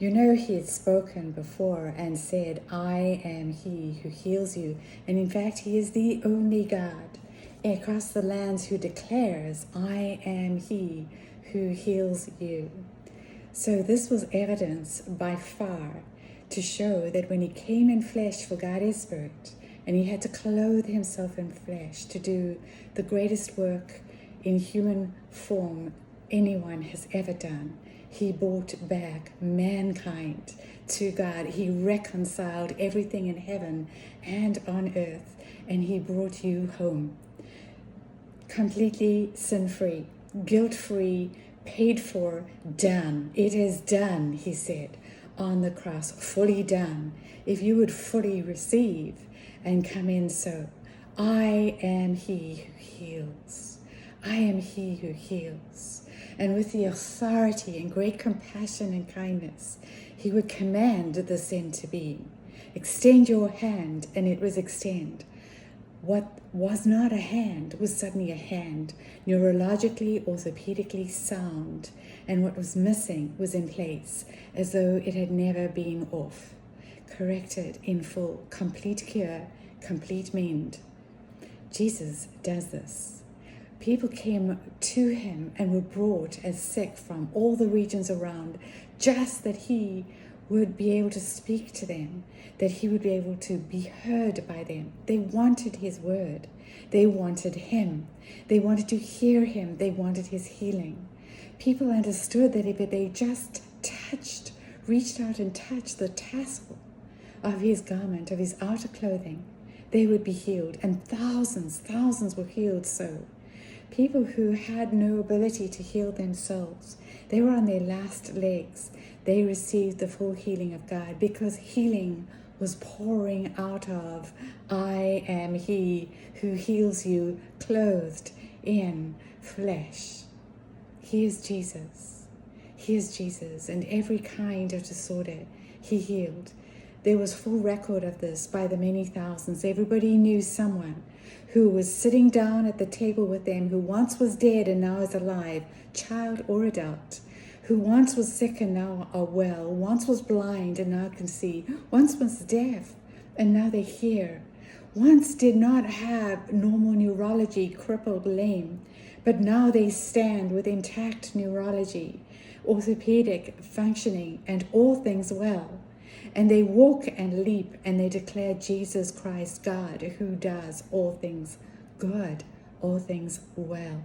He had spoken before and said, I am he who heals you. And in fact, he is the only God across the lands who declares, I am he who heals you. So this was evidence by far to show that when he came in flesh for God is spirit, and he had to clothe himself in flesh to do the greatest work in human form anyone has ever done, he brought back mankind to God. He reconciled everything in heaven and on earth, and he brought you home. Completely sin-free, guilt-free, paid for, done. It is done, he said on the cross, fully done. If you would fully receive and come in so, I am he who heals. I am he who heals. And with the authority and great compassion and kindness, he would command the sin to be. Extend your hand, and it was extend. What was not a hand was suddenly a hand, neurologically, orthopedically sound, and what was missing was in place, as though it had never been off. Corrected in full, complete cure, complete mend. Jesus does this. People came to him and were brought as sick from all the regions around, just that he would be able to speak to them, that he would be able to be heard by them. They wanted his word. They wanted him. They wanted to hear him. They wanted his healing. People understood that if they just reached out and touched the tassel of his garment, of his outer clothing, they would be healed. And thousands were healed so. People who had no ability to heal themselves, they were on their last legs. They received the full healing of God because healing was pouring out of, I am he who heals you, clothed in flesh. He is Jesus. He is Jesus. And every kind of disorder he healed. There was full record of this by the many thousands. Everybody knew someone who was sitting down at the table with them, who once was dead and now is alive, child or adult, who once was sick and now are well, once was blind and now can see, once was deaf and now they hear, once did not have normal neurology, crippled, lame, but now they stand with intact neurology, orthopedic functioning, and all things well. And they walk and leap and they declare Jesus Christ, God, who does all things good, all things well.